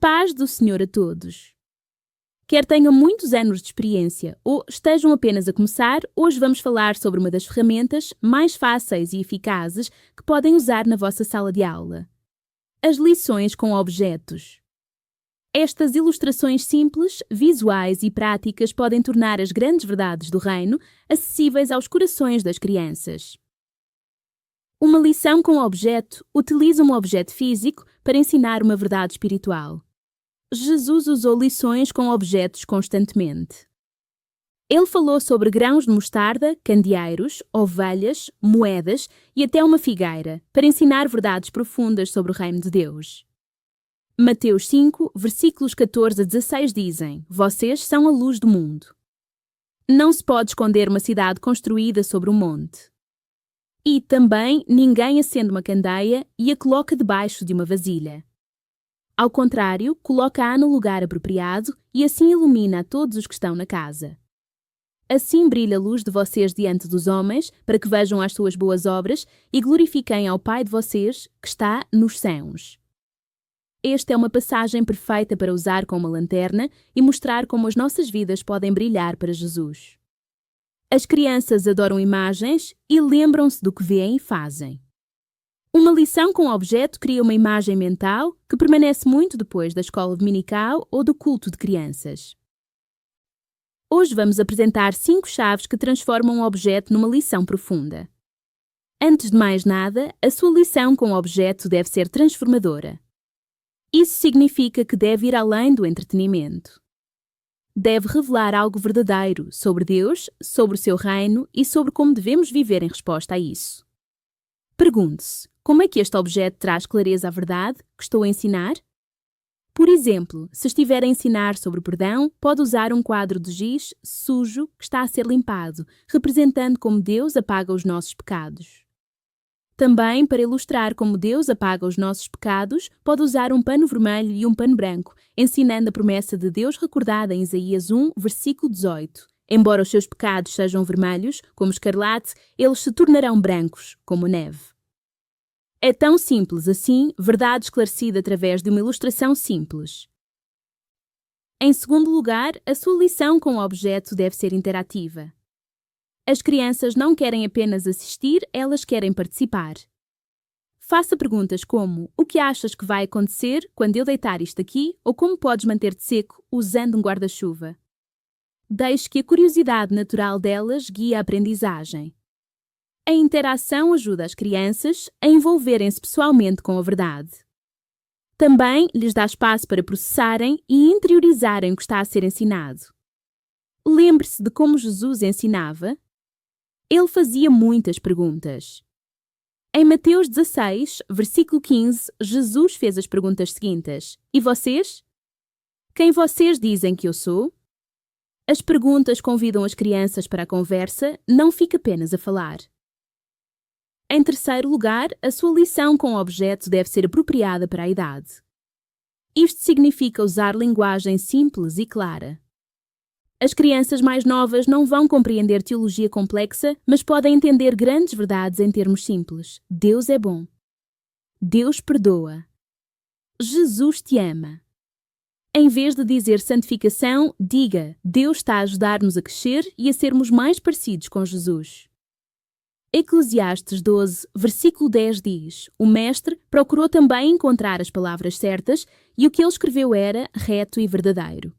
paz do Senhor a todos. Quer tenham muitos anos de experiência ou estejam apenas a começar, hoje vamos falar sobre uma das ferramentas mais fáceis e eficazes que podem usar na vossa sala de aula: as lições com objetos. Estas ilustrações simples, visuais e práticas podem tornar as grandes verdades do reino acessíveis aos corações das crianças. Uma lição com objeto utiliza um objeto físico para ensinar uma verdade espiritual. Jesus usou lições com objetos constantemente. Ele falou sobre grãos de mostarda, candeeiros, ovelhas, moedas e até uma figueira, para ensinar verdades profundas sobre o reino de Deus. Mateus 5, versículos 14 a 16 dizem: Vocês são a luz do mundo. Não se pode esconder uma cidade construída sobre um monte. E também ninguém acende uma candeia e a coloca debaixo de uma vasilha. Ao contrário, coloca-a no lugar apropriado e assim ilumina a todos os que estão na casa. Assim brilha a luz de vocês diante dos homens, para que vejam as suas boas obras e glorifiquem ao Pai de vocês, que está nos céus. Esta é uma passagem perfeita para usar com uma lanterna e mostrar como as nossas vidas podem brilhar para Jesus. As crianças adoram imagens e lembram-se do que veem e fazem. Uma lição com objeto cria uma imagem mental que permanece muito depois da escola dominical ou do culto de crianças. Hoje vamos apresentar 5 chaves que transformam um objeto numa lição profunda. Antes de mais nada, a sua lição com objeto deve ser transformadora. Isso significa que deve ir além do entretenimento. Deve revelar algo verdadeiro sobre Deus, sobre o seu reino e sobre como devemos viver em resposta a isso. Pergunte-se: como é que este objeto traz clareza à verdade que estou a ensinar? Por exemplo, se estiver a ensinar sobre o perdão, pode usar um quadro de giz sujo que está a ser limpado, representando como Deus apaga os nossos pecados. Também, para ilustrar como Deus apaga os nossos pecados, pode usar um pano vermelho e um pano branco, ensinando a promessa de Deus recordada em Isaías 1, versículo 18. Embora os seus pecados sejam vermelhos, como escarlate, eles se tornarão brancos, como neve. É tão simples assim, verdade esclarecida através de uma ilustração simples. Em segundo lugar, a sua lição com o objeto deve ser interativa. As crianças não querem apenas assistir, elas querem participar. Faça perguntas como: o que achas que vai acontecer quando eu deitar isto aqui? Ou como podes manter-te seco usando um guarda-chuva? Deixe que a curiosidade natural delas guie a aprendizagem. A interação ajuda as crianças a envolverem-se pessoalmente com a verdade. Também lhes dá espaço para processarem e interiorizarem o que está a ser ensinado. Lembre-se de como Jesus ensinava. Ele fazia muitas perguntas. Em Mateus 16, versículo 15, Jesus fez as perguntas seguintes: E vocês? Quem vocês dizem que eu sou? As perguntas convidam as crianças para a conversa, não fica apenas a falar. Em terceiro lugar, a sua lição com o objeto deve ser apropriada para a idade. Isto significa usar linguagem simples e clara. As crianças mais novas não vão compreender teologia complexa, mas podem entender grandes verdades em termos simples. Deus é bom. Deus perdoa. Jesus te ama. Em vez de dizer santificação, diga: Deus está a ajudar-nos a crescer e a sermos mais parecidos com Jesus. Eclesiastes 12, versículo 10 diz: O mestre procurou também encontrar as palavras certas e o que ele escreveu era reto e verdadeiro.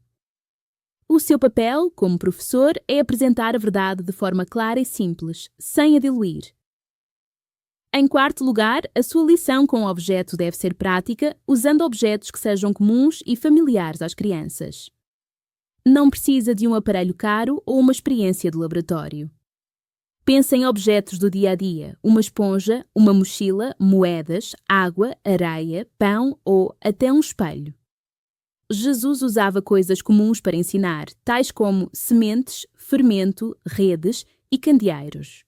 O seu papel, como professor, é apresentar a verdade de forma clara e simples, sem a diluir. Em quarto lugar, a sua lição com o objeto deve ser prática, usando objetos que sejam comuns e familiares às crianças. Não precisa de um aparelho caro ou uma experiência de laboratório. Pense em objetos do dia a dia: uma esponja, uma mochila, moedas, água, areia, pão ou até um espelho. Jesus usava coisas comuns para ensinar, tais como sementes, fermento, redes e candeeiros.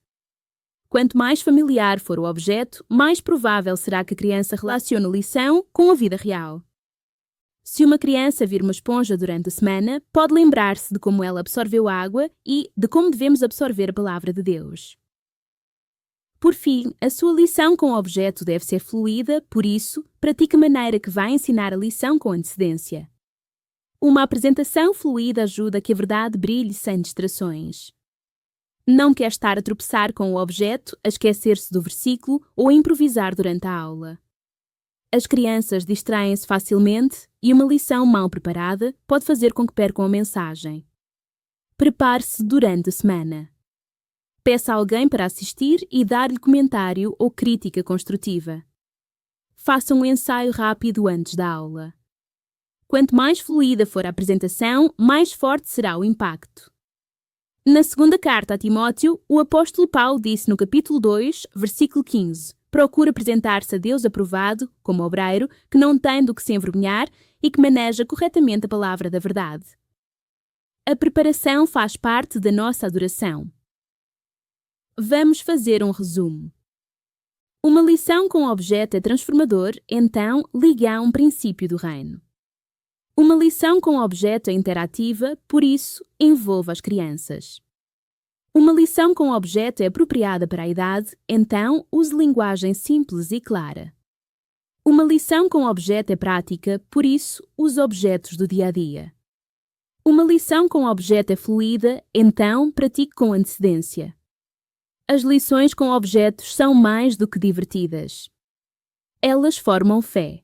Quanto mais familiar for o objeto, mais provável será que a criança relacione a lição com a vida real. Se uma criança vir uma esponja durante a semana, pode lembrar-se de como ela absorveu água e de como devemos absorver a palavra de Deus. Por fim, a sua lição com o objeto deve ser fluida, por isso, pratique a maneira que vai ensinar a lição com antecedência. Uma apresentação fluida ajuda a que a verdade brilhe sem distrações. Não quer estar a tropeçar com o objeto, a esquecer-se do versículo ou a improvisar durante a aula. As crianças distraem-se facilmente e uma lição mal preparada pode fazer com que percam a mensagem. Prepare-se durante a semana. Peça a alguém para assistir e dar-lhe comentário ou crítica construtiva. Faça um ensaio rápido antes da aula. Quanto mais fluida for a apresentação, mais forte será o impacto. Na segunda carta a Timóteo, o apóstolo Paulo disse no capítulo 2, versículo 15: procura apresentar-se a Deus aprovado, como obreiro, que não tem do que se envergonhar e que maneja corretamente a palavra da verdade. A preparação faz parte da nossa adoração. Vamos fazer um resumo. Uma lição com objeto é transformador, então ligue a um princípio do reino. Uma lição com objeto é interativa, por isso, envolva as crianças. Uma lição com objeto é apropriada para a idade, então use linguagem simples e clara. Uma lição com objeto é prática, por isso, use objetos do dia a dia. Uma lição com objeto é fluida, então pratique com antecedência. As lições com objetos são mais do que divertidas. Elas formam fé.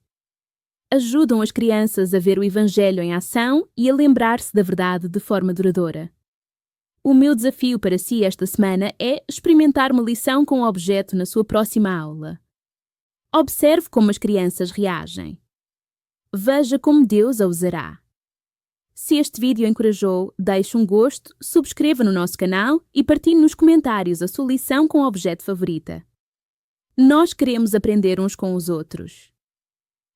Ajudam as crianças a ver o Evangelho em ação e a lembrar-se da verdade de forma duradoura. O meu desafio para si esta semana é experimentar uma lição com objeto na sua próxima aula. Observe como as crianças reagem. Veja como Deus a usará. Se este vídeo encorajou, deixe um gosto, subscreva no nosso canal e partilhe nos comentários a sua lição com objeto favorita. Nós queremos aprender uns com os outros.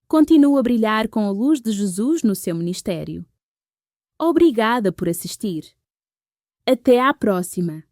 Continue a brilhar com a luz de Jesus no seu ministério. Obrigada por assistir. Até à próxima!